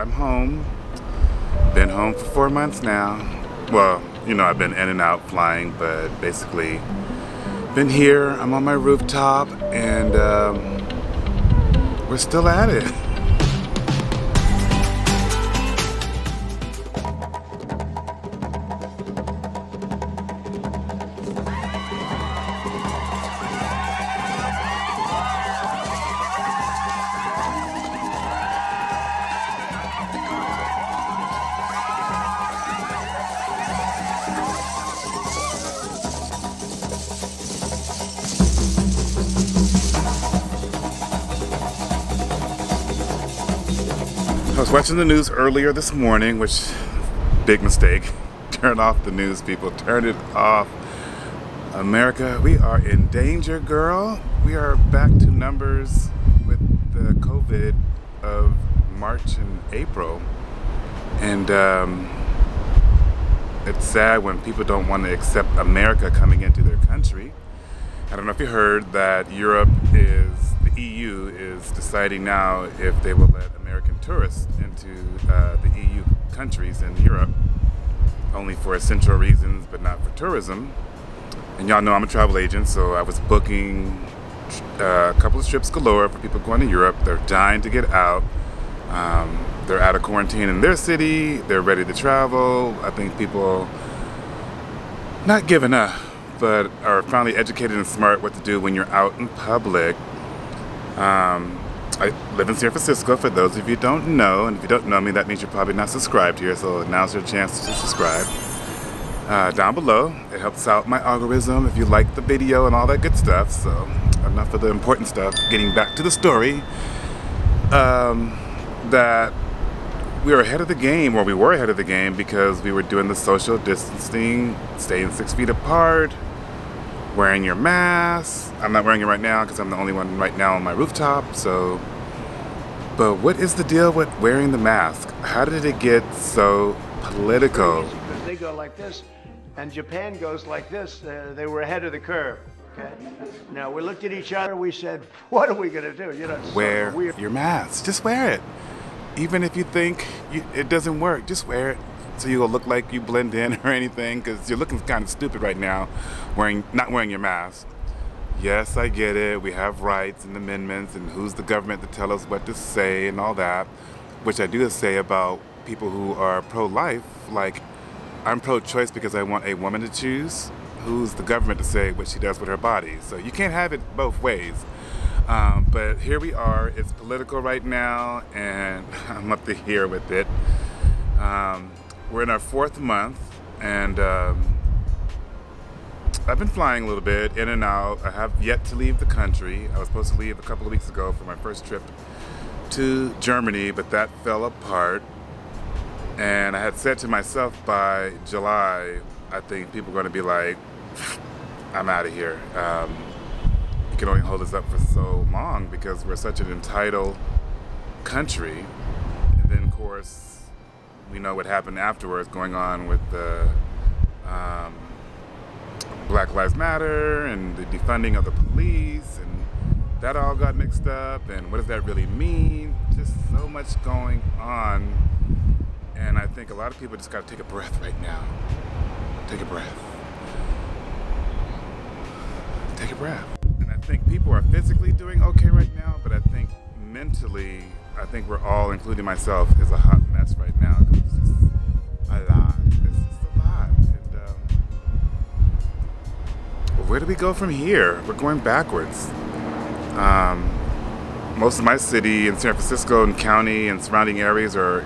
I'm home. Been home for 4 months now. Well, you know, I've been in and out flying, but basically been here. I'm on my rooftop, and we're still at it. I was watching the news earlier this morning, which, big mistake. Turn off the news, people. Turn it off. America, we are in danger, girl. We are back to numbers with the COVID of March and April. And it's sad when people don't want to accept America coming into their country. I don't know if you heard that the EU is deciding now if they will let American tourists into the EU countries in Europe, only for essential reasons but not for tourism. And y'all know I'm a travel agent, so I was booking a couple of trips galore for people going to Europe. They're dying to get out. They're out of quarantine in their city. They're ready to travel. I think people not giving up, but are finally educated and smart what to do when you're out in public. I live in San Francisco, for those of you who don't know, and if you don't know me, that means you're probably not subscribed here, so now's your chance to subscribe. Down below, it helps out my algorithm if you like the video and all that good stuff. So enough of the important stuff, getting back to the story, that we were ahead of the game, or we were ahead of the game, because we were doing the social distancing, staying 6 feet apart, wearing your mask. I'm not wearing it right now because I'm the only one right now on my rooftop. So, but what is the deal with wearing the mask? How did it get so political? Because they go like this, and Japan goes like this. They were ahead of the curve. Okay. Now we looked at each other. We said, "What are we going to do?" You know, wear your mask. Just wear it. Even if you think it doesn't work, just wear it. So you'll look like you blend in or anything, because you're looking kind of stupid right now, not wearing your mask. Yes, I get it. We have rights and amendments, and who's the government to tell us what to say and all that, which I do say about people who are pro-life. Like, I'm pro-choice because I want a woman to choose. Who's the government to say what she does with her body? So you can't have it both ways. But here we are. It's political right now, and I'm up to here with it. We're in our 4th month, and I've been flying a little bit, in and out. I have yet to leave the country. I was supposed to leave a couple of weeks ago for my first trip to Germany, but that fell apart. And I had said to myself by July, I think people are going to be like, I'm out of here. You can only hold us up for so long because we're such an entitled country. And then, of course, we know what happened afterwards going on with the Black Lives Matter and the defunding of the police, and that all got mixed up, and what does that really mean? Just so much going on, and I think a lot of people just got to take a breath right now. Take a breath. Take a breath. And I think people are physically doing okay right now, but I think mentally, I think we're all, including myself, is a hot mess right now. It's just a lot. It's just a lot. And where do we go from here? We're going backwards. Most of my city in San Francisco and county and surrounding areas are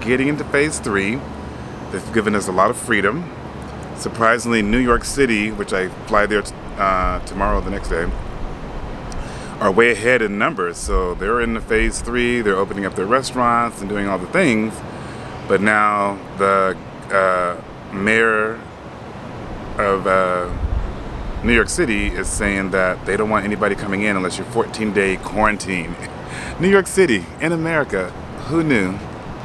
getting into phase 3. They've given us a lot of freedom. Surprisingly, New York City, which I fly there tomorrow, the next day, are way ahead in numbers. So they're in the phase 3. They're opening up their restaurants and doing all the things. But now the mayor of New York City is saying that they don't want anybody coming in unless you're 14-day quarantine. New York City in America. Who knew?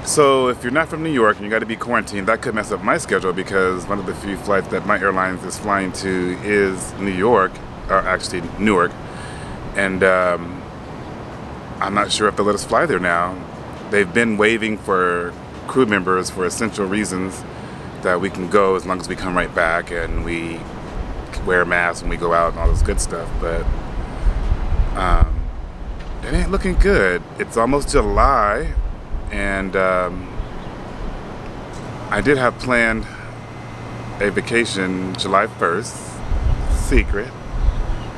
So if you're not from New York and you got to be quarantined, that could mess up my schedule, because one of the few flights that my airlines is flying to is New York, or actually Newark. And I'm not sure if they'll let us fly there now. they've been waiving for crew members for essential reasons that we can go as long as we come right back and we wear masks when we go out and all this good stuff. But it ain't looking good. It's almost July, and I did have planned a vacation July 1st. Secret.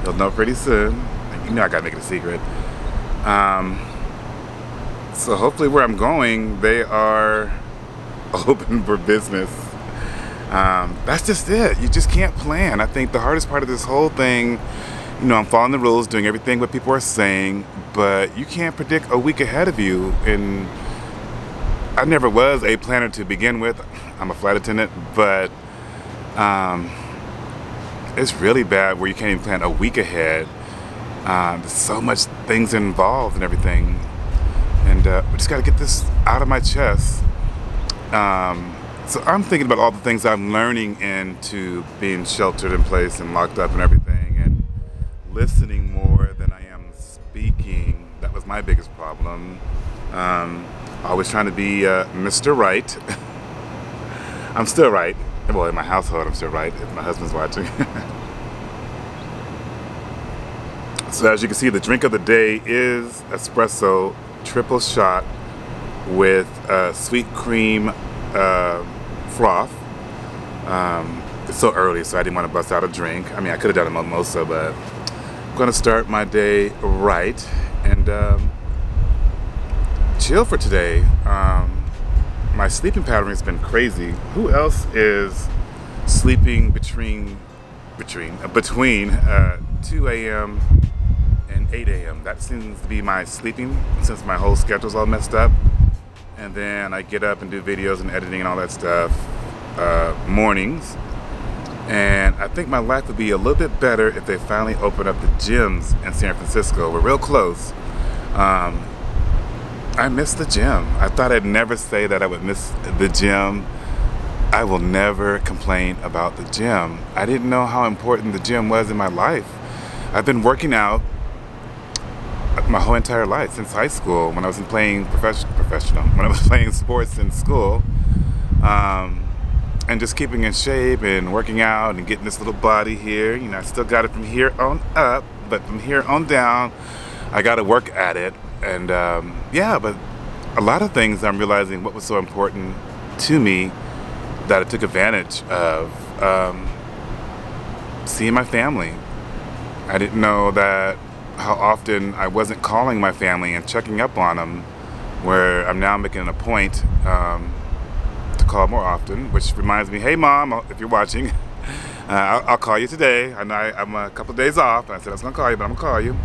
You'll know pretty soon. You know I gotta make it a secret. So hopefully where I'm going, they are open for business. That's just it. You just can't plan. I think the hardest part of this whole thing, I'm following the rules, doing everything what people are saying, but you can't predict a week ahead of you. And I never was a planner to begin with. I'm a flight attendant, but it's really bad where you can't even plan a week ahead. There's so much things involved and everything. And we just got to get this out of my chest. So I'm thinking about all the things I'm learning into being sheltered in place and locked up and everything, and listening more than I am speaking. That was my biggest problem. Always trying to be Mr. Right. I'm still right. Well, in my household, I'm still right, if my husband's watching. So as you can see, the drink of the day is espresso triple shot with sweet cream froth. It's so early, so I didn't want to bust out a drink. I mean, I could have done a mimosa, but I'm going to start my day right and chill for today. My sleeping pattern has been crazy. Who else is sleeping between 2 a.m. and 8 a.m.? That seems to be my sleeping since my whole schedule's all messed up. And then I get up and do videos and editing and all that stuff mornings. And I think my life would be a little bit better if they finally open up the gyms in San Francisco. We're real close. I miss the gym. I thought I'd never say that I would miss the gym. I will never complain about the gym. I didn't know how important the gym was in my life. I've been working out my whole entire life, since high school, when I was playing professional, when I was playing sports in school, and just keeping in shape and working out and getting this little body here. I still got it from here on up, but from here on down, I got to work at it. And but a lot of things I'm realizing what was so important to me that I took advantage of. Seeing my family. I didn't know that how often I wasn't calling my family and checking up on them, where I'm now making it a point to call more often, which reminds me, hey Mom, if you're watching, I'll call you today. I know I'm a couple of days off. I said I was going to call you, but I'm going to call you.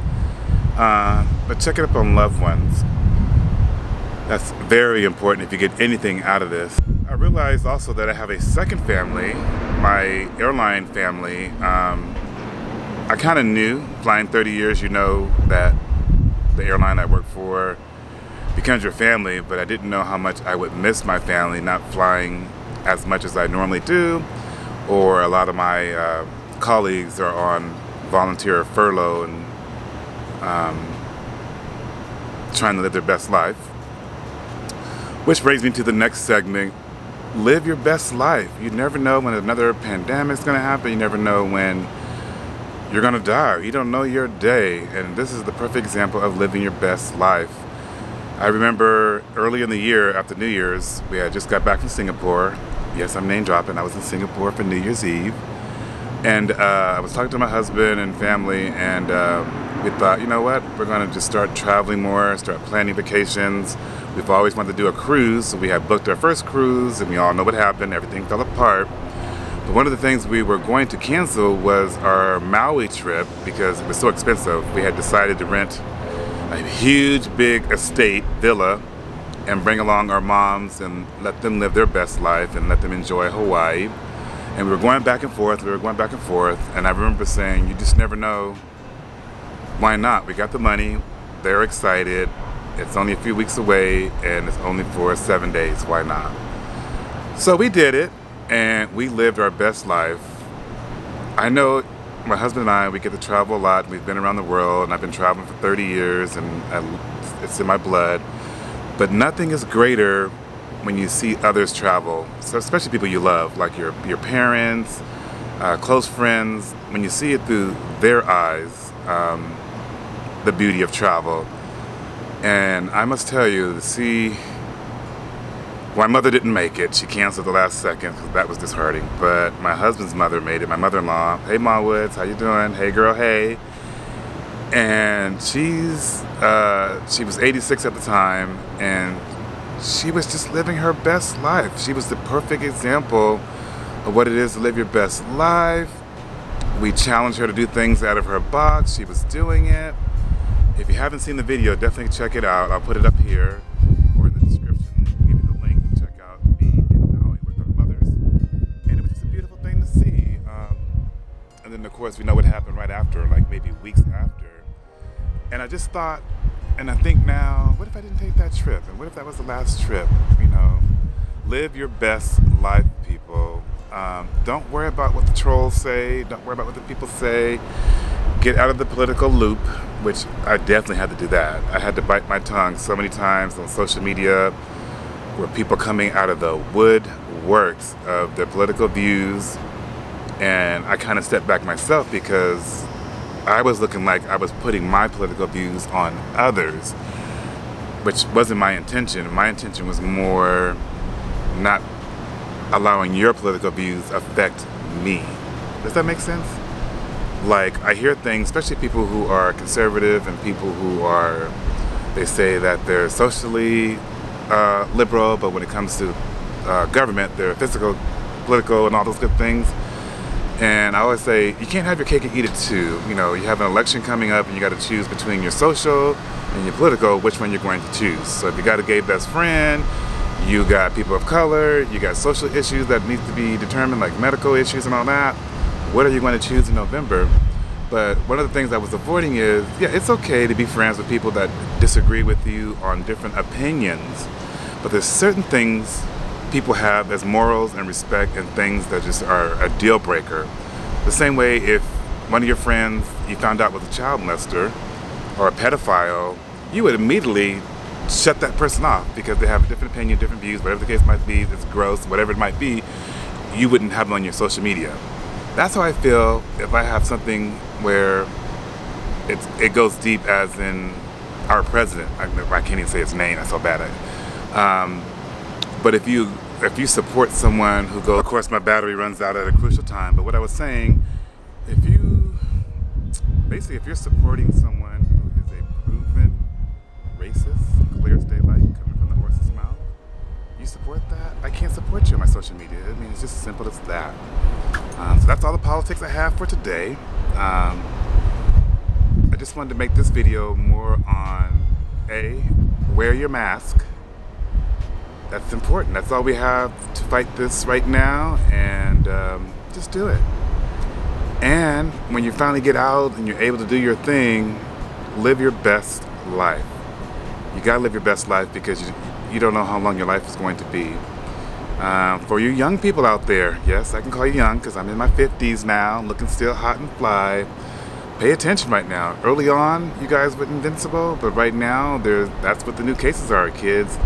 But checking up on loved ones, that's very important if you get anything out of this. I realized also that I have a second family, my airline family. I kind of knew, flying 30 years, that the airline I work for becomes your family, but I didn't know how much I would miss my family not flying as much as I normally do, or a lot of my colleagues are on volunteer furlough and trying to live their best life. Which brings me to the next segment. Live your best life. You never know when another pandemic's going to happen. You never know when you're going to die. You don't know your day. And this is the perfect example of living your best life. I remember early in the year, after New Year's, we had just got back from Singapore. Yes, I'm name dropping. I was in Singapore for New Year's Eve. And I was talking to my husband and family, and we thought, you know what? We're going to just start traveling more, start planning vacations. We've always wanted to do a cruise, so we had booked our first cruise, and we all know what happened. Everything fell apart. But one of the things we were going to cancel was our Maui trip because it was so expensive. We had decided to rent a huge, big estate villa and bring along our moms and let them live their best life and let them enjoy Hawaii. And we were going back and forth, and I remember saying, you just never know. Why not? We got the money, they're excited, it's only a few weeks away, and it's only for 7 days, why not? So we did it, and we lived our best life. I know my husband and I, we get to travel a lot. We've been around the world, and I've been traveling for 30 years, and it's in my blood. But nothing is greater when you see others travel, so especially people you love, like your parents, close friends. When you see it through their eyes, the beauty of travel. And I must tell you, to see, my mother didn't make it. She canceled the last second because that was disheartening. But my husband's mother made it. My mother-in-law. Hey, Ma Woods, how you doing? Hey, girl, hey. And she was 86 at the time, and she was just living her best life. She was the perfect example of what it is to live your best life. We challenged her to do things out of her box. She was doing it. If you haven't seen the video, definitely check it out. I'll put it up here or in the description. I'll give you the link to check out me in Maui with our mothers. And it was just a beautiful thing to see. And then, of course, we know what happened right after, like maybe weeks after. And I just thought, and I think now, what if I didn't take that trip? And what if that was the last trip? You know, live your best life, people. Don't worry about what the trolls say. Don't worry about what the people say. Get out of the political loop, which I definitely had to do that. I had to bite my tongue so many times on social media where people coming out of the woodworks of their political views. And I kind of stepped back myself because I was looking like I was putting my political views on others, which wasn't my intention. My intention was more not allowing your political views affect me. Does that make sense? Like, I hear things, especially people who are conservative and people who are, they say that they're socially liberal, but when it comes to government, they're fiscal, political, and all those good things. And I always say, you can't have your cake and eat it too. You know, you have an election coming up and you got to choose between your social and your political, which one you're going to choose. So if you got a gay best friend, you got people of color, you got social issues that need to be determined, like medical issues and all that. What are you going to choose in November? But one of the things I was avoiding is, yeah, it's okay to be friends with people that disagree with you on different opinions. But there's certain things people have as morals and respect and things that just are a deal breaker. The same way if one of your friends you found out was a child molester or a pedophile, you would immediately shut that person off because they have a different opinion, different views, whatever the case might be, it's gross, whatever it might be, you wouldn't have them on your social media. That's how I feel if I have something where it goes deep, as in our president. I can't even say his name, that's so bad at it. But if you support someone who goes, of course my battery runs out at a crucial time, but what I was saying, if you're supporting someone who is a proven racist, clear as daylight, coming from the horse's mouth, you support that, I can't support you on my social media. I mean, it's just as simple as that. So that's all the politics I have for today. I just wanted to make this video more on, wear your mask. That's important. That's all we have to fight this right now, and just do it. And when you finally get out and you're able to do your thing, live your best life. You gotta live your best life because you don't know how long your life is going to be. For you young people out there, yes, I can call you young because I'm in my 50s now, looking still hot and fly. Pay attention right now. Early on, you guys were invincible, but right now, that's what the new cases are, kids.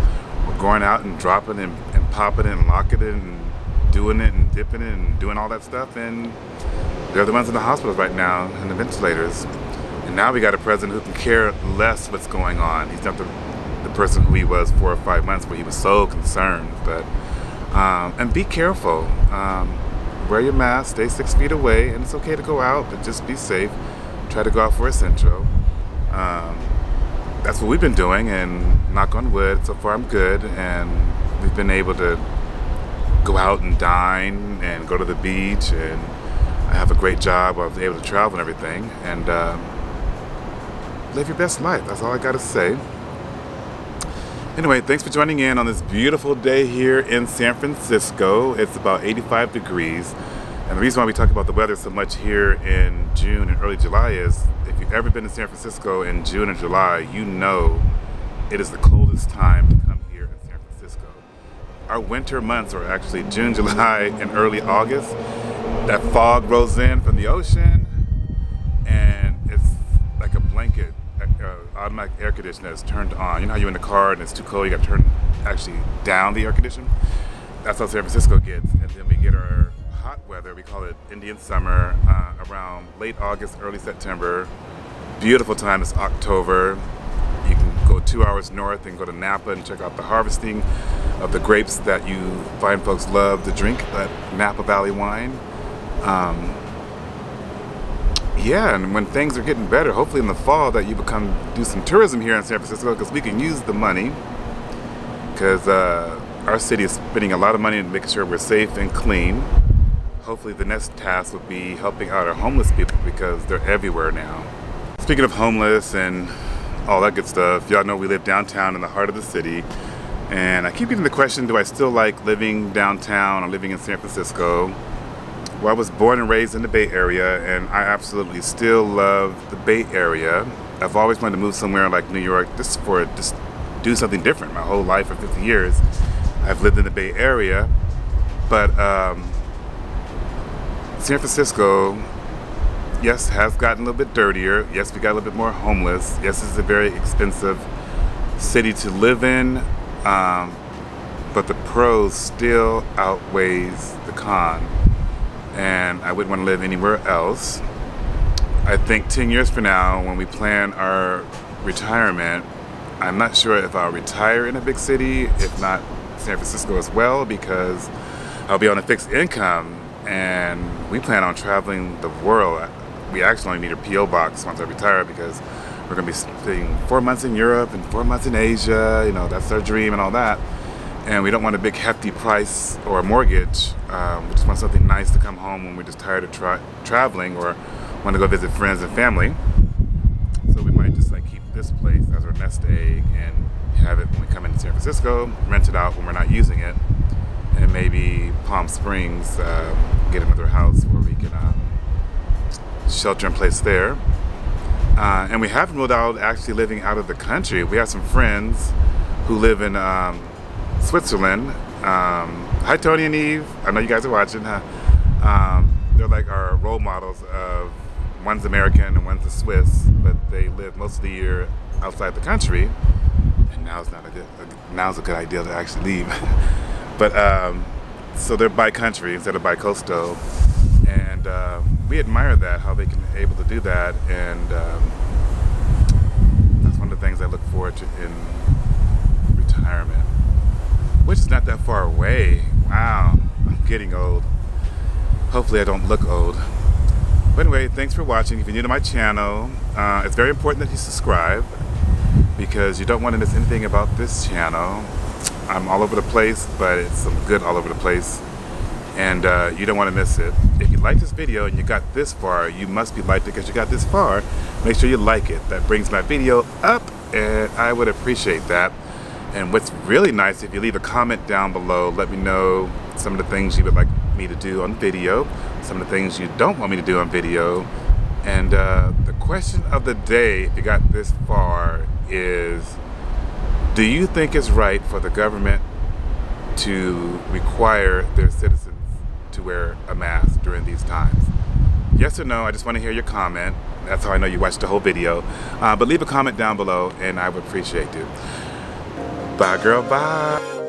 We're going out and dropping and popping and locking it and doing it and dipping it and doing all that stuff, and they're the ones in the hospitals right now and the ventilators. And now we got a president who can care less what's going on. He's not the person who he was 4 or 5 months where he was so concerned. But and be careful. Wear your mask, stay 6 feet away, and it's okay to go out, but just be safe. Try to go out for essential. That's what we've been doing, and knock on wood, so far I'm good, and we've been able to go out and dine and go to the beach, and I have a great job. I was able to travel and everything, and live your best life. That's all I gotta say. Anyway, thanks for joining in on this beautiful day here in San Francisco. It's about 85 degrees. And the reason why we talk about the weather so much here in June and early July is, if you've ever been to San Francisco in June and July, you know it is the coldest time to come here in San Francisco. Our winter months are actually June, July, and early August. That fog rolls in from the ocean, and it's like a blanket automatic air conditioner is turned on. You know how you're in the car and it's too cold, you gotta turn actually down the air conditioner? That's how San Francisco gets. And then we get our hot weather, we call it Indian summer, around late August, early September. Beautiful time is October. You can go 2 hours north and go to Napa and check out the harvesting of the grapes that you fine folks love to drink, that Napa Valley wine. Yeah, and when things are getting better, hopefully in the fall that you do some tourism here in San Francisco, because we can use the money, because our city is spending a lot of money to make sure we're safe and clean. Hopefully the next task would be helping out our homeless people, because they're everywhere now. Speaking of homeless and all that good stuff, y'all know we live downtown in the heart of the city, and I keep getting the question, do I still like living downtown or living in San Francisco? Well, I was born and raised in the Bay Area, and I absolutely still love the Bay Area. I've always wanted to move somewhere like New York just do something different. My whole life for 50 years I've lived in the Bay Area, but San Francisco, yes, has gotten a little bit dirtier. Yes, we got a little bit more homeless. Yes, it's a very expensive city to live in, but the pros still outweighs the con. And I wouldn't want to live anywhere else. I think 10 years from now, when we plan our retirement, I'm not sure if I'll retire in a big city, if not San Francisco as well, because I'll be on a fixed income, and we plan on traveling the world. We actually only need a P.O. box once I retire, because we're going to be spending 4 months in Europe and 4 months in Asia. You know, that's our dream and all that. And we don't want a big hefty price or a mortgage. We just want something nice to come home when we're just tired of traveling or want to go visit friends and family. So we might just like keep this place as our nest egg and have it when we come into San Francisco, rent it out when we're not using it, and maybe Palm Springs, get another house where we can shelter in place there. And we haven't ruled out actually living out of the country. We have some friends who live in Switzerland. Hi Tony and Eve, I know you guys are watching. They're like our role models of, one's American and one's a Swiss, but they live most of the year outside the country, and now's a good idea to actually leave. But so they're bi-country instead of bi-coastal, and we admire that, how they can be able to do that, and that's one of the things I look forward to in retirement, which is not that far away. Wow, I'm getting old. Hopefully I don't look old. But anyway, thanks for watching. If you're new to my channel, it's very important that you subscribe, because you don't want to miss anything about this channel. I'm all over the place, but it's some good all over the place, and you don't want to miss it. If you like this video and you got this far, you must be liked it because you got this far. Make sure you like it. That brings my video up, and I would appreciate that. And what's really nice, if you leave a comment down below, let me know some of the things you would like me to do on video, some of the things you don't want me to do on video. And the question of the day, if you got this far, is, do you think it's right for the government to require their citizens to wear a mask during these times? Yes or no? I just want to hear your comment. That's how I know you watched the whole video. But leave a comment down below, and I would appreciate it. Bye, girl. Bye.